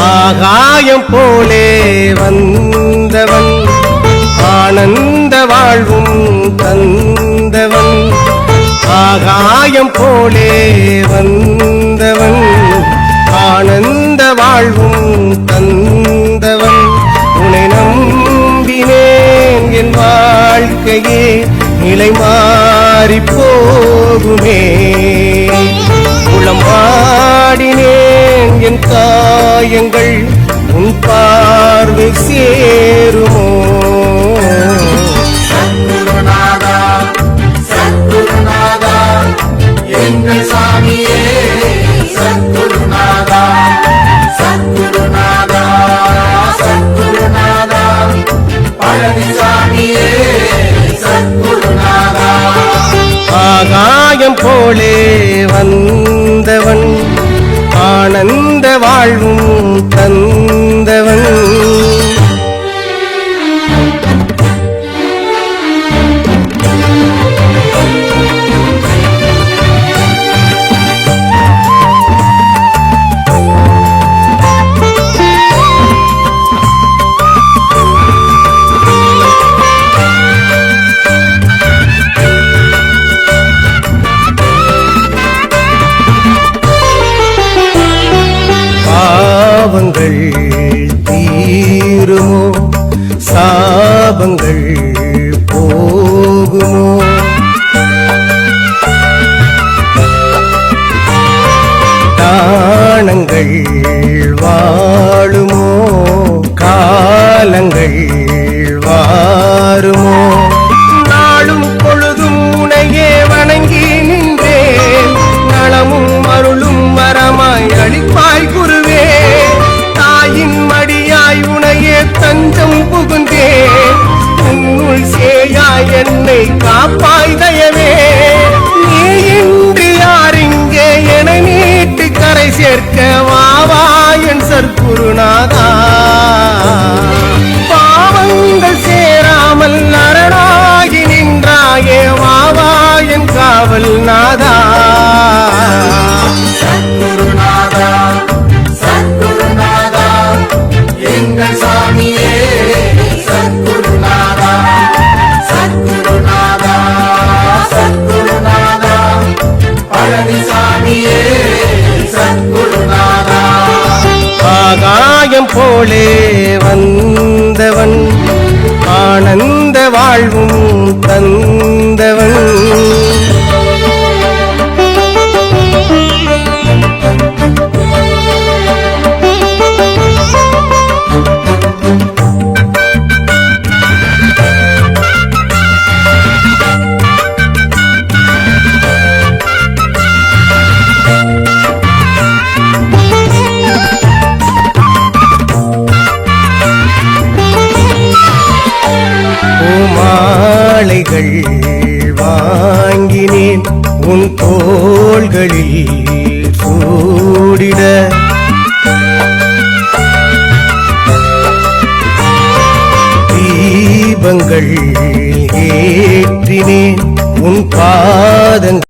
ஆகாயம் போலே வந்தவன் ஆனந்த வாழ்வும் தந்தவன். ஆகாயம் போலே வந்தவன் ஆனந்த வாழ்வும் தந்தவன். உன்னை நம்பினேன் என் வாழ்க்கையே நிலை மாறி போகுமே. உளமாடினேன் என் காயங்கள் உன் பார்வை சேருமோ. சத்குருநாதா சத்குருநாதா எங்கள் சாமியே சத்குருநாதா சத்குருநாதா சத்குருநாதா பழனிசாமியே சத்குருநாதா. ஆகாயம் போலே வந்தவன் ஆனந்த வாழ்வும் தந்தவன். பாவங்கள் தீருமோ சாபங்கள் போகுமோ. தானங்கள் வாழுமோ காலங்கள் வாருமோ. நாளும் பொழுதும் உனையே வணங்கி நின்றேன் நலமும் அருளும் வரமாய் அளிப்பாய் குருவே. தாயின் மடியாய் உனையே தஞ்சம் புகுந்தேன் உன்னுள் சேயாய் என்னை காப்பாய் தயவே. நீ இன்றி யாரிங்கே என நீட்டு கரை சேர்க்க வாவா என் சற்குருநாதா. பாவங்கள் சேராமல் அரணாகி நின்றாயே வாவா என் காவல் நாதா. சத்குருநாதா சத்குருநாதா எங்கள் சாமியே சத்குருநாதா சத்குருநாதா சத்குருநாதா பழனிசாமியே சத்குருநாதா. ஆகாயம் போலே வந்தவன் ஆனந்த வாழ்வும் தந்தவன். பூமாலைகள் வாங்கினேன் உன் தோள்களில் சூடிட. தீபங்கள் ஏற்றினேன் உன் பாதங்கள்